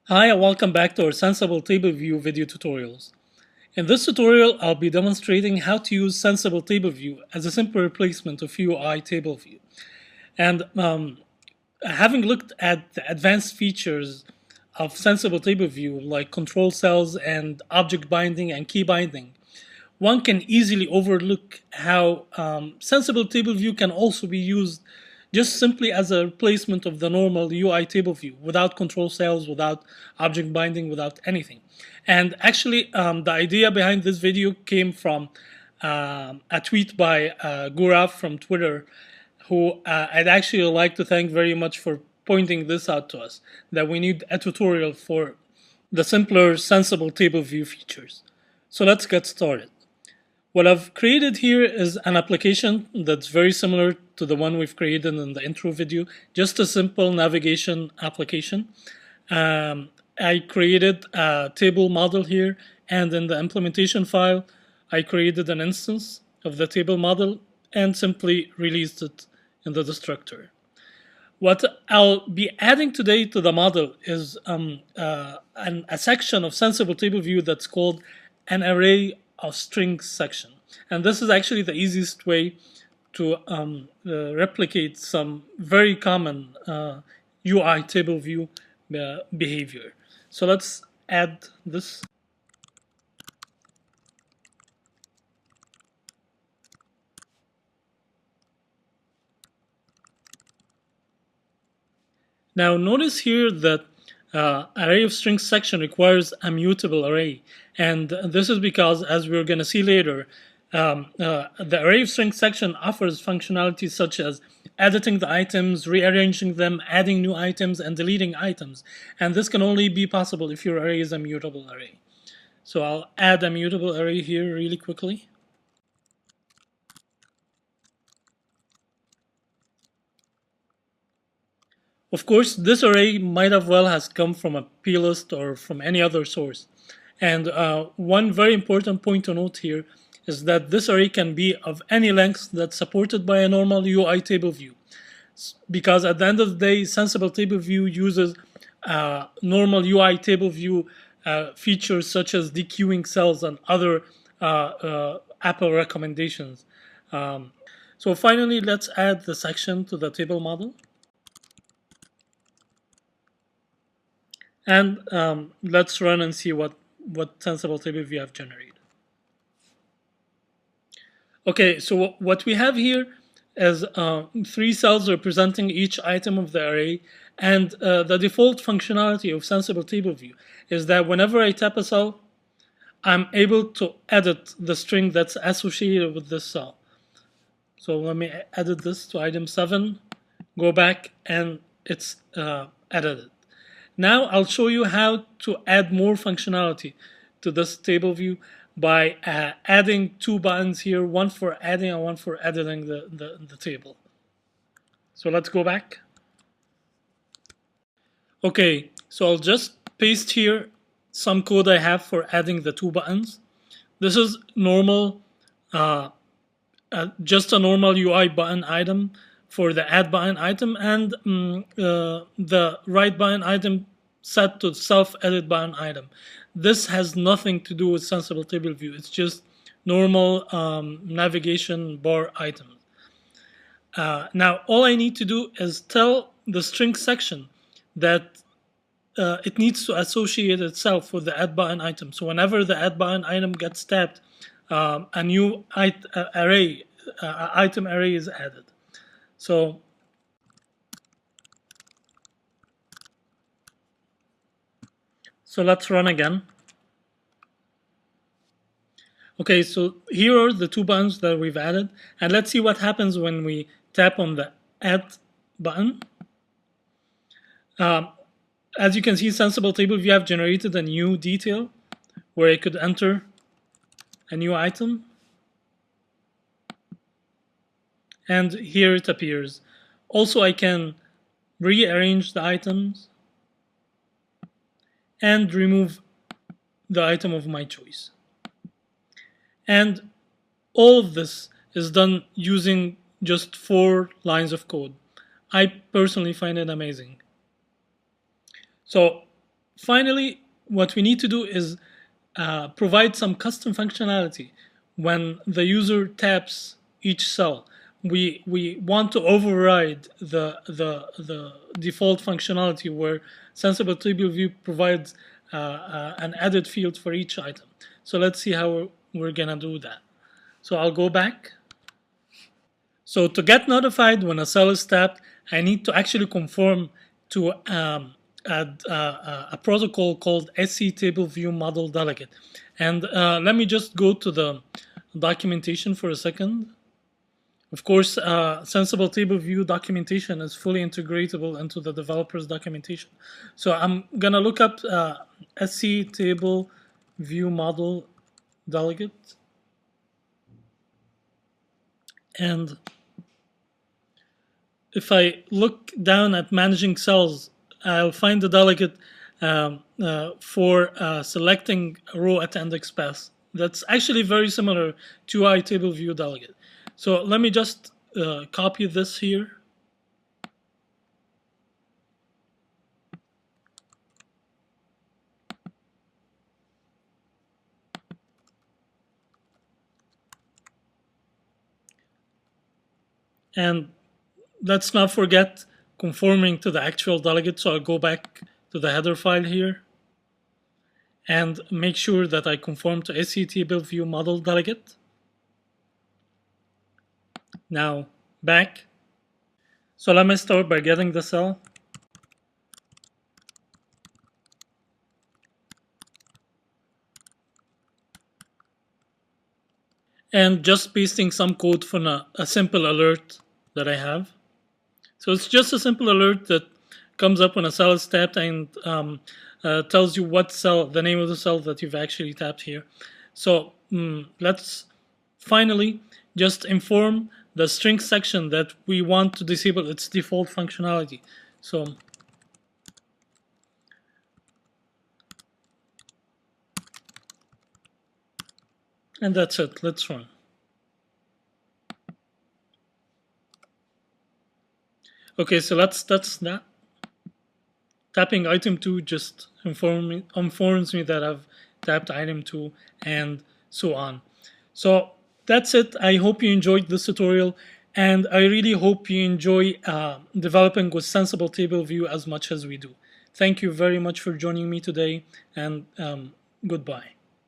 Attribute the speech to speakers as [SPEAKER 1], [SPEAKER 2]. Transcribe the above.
[SPEAKER 1] Hi and welcome back to our Sensible TableView video tutorials. In this tutorial, I'll be demonstrating how to use Sensible TableView as a simple replacement of UITableView. And having looked at the advanced features of Sensible TableView like control cells and object binding and key binding, one can easily overlook how Sensible TableView can also be used just simply as a replacement of the normal UI table view without control cells, without object binding, without anything. And actually, the idea behind this video came from a tweet by Gurav from Twitter, who I'd actually like to thank very much for pointing this out to us, that we need a tutorial for the simpler, sensible table view features. So let's get started. What I've created here is an application that's very similar to the one we've created in the intro video, just a simple navigation application. I created a table model here, and in the implementation file, I created an instance of the table model and simply released it in the destructor. What I'll be adding today to the model is a section of Sensible TableView that's called an array of strings section. And this is actually the easiest way to replicate some very common UI table view behavior. So let's add this. Now notice here that array of strings section requires a mutable array, and this is because, as we're going to see later, the array of strings section offers functionalities such as editing the items, rearranging them, adding new items, and deleting items. And this can only be possible if your array is a mutable array. So I'll add a mutable array here really quickly. Of course, this array might have well has come from a plist or from any other source. And one very important point to note here is that this array can be of any length that's supported by a normal UI table view. Because at the end of the day, Sensible TableView uses normal UI table view features such as dequeuing cells and other Apple recommendations. So finally, let's add the section to the table model. And let's run and see what Sensible TableView have generated. Okay, so what we have here is 3 cells representing each item of the array, and the default functionality of Sensible TableView is that whenever I tap a cell, I'm able to edit the string that's associated with this cell. So let me edit this to item 7, go back, and it's edited. Now I'll show you how to add more functionality to this table view by adding 2 buttons here, one for adding and one for editing the table. So let's go back. Okay, so I'll just paste here some code I have for adding the 2 buttons. This is normal, just a normal UI button item for the add button item, and the right button item set to self-edit button item. This has nothing to do with Sensible TableView. It's just normal navigation bar items. Now, all I need to do is tell the string section that it needs to associate itself with the add button item. So whenever the add button item gets tapped, a new item array is added. So let's run again. Okay, so here are the 2 buttons that we've added, and let's see what happens when we tap on the add button. As you can see, Sensible TableView have generated a new detail where I could enter a new item, and here it appears. Also, I can rearrange the items and remove the item of my choice. And all of this is done using just 4 lines of code. I personally find it amazing. So finally, what we need to do is provide some custom functionality when the user taps each cell. We want to override the default functionality where Sensible TableView provides an added field for each item. So let's see how we're gonna do that. So I'll go back. So to get notified when a cell is tapped, I need to actually conform to a protocol called SC-TableView model delegate. And let me just go to the documentation for a second. Of course, Sensible TableView documentation is fully integratable into the developer's documentation. So I'm gonna look up SC-TableView model delegate, and if I look down at managing cells, I'll find the delegate for selecting a row at index path. That's actually very similar to UITableView delegate. So let me just copy this here. And let's not forget conforming to the actual delegate. So I'll go back to the header file here and make sure that I conform to SC-TableView model delegate. Now back. So let me start by getting the cell. And just pasting some code from a simple alert that I have. So it's just a simple alert that comes up when a cell is tapped and tells you what cell, the name of the cell that you've actually tapped here. So let's finally just inform the string section that we want to disable its default functionality. So and that's it. Let's run. Okay, so that's that. Tapping item 2 just informs me that I've tapped item 2 and so on. So that's it. I hope you enjoyed this tutorial, and I really hope you enjoy developing with Sensible TableView as much as we do. Thank you very much for joining me today, and goodbye.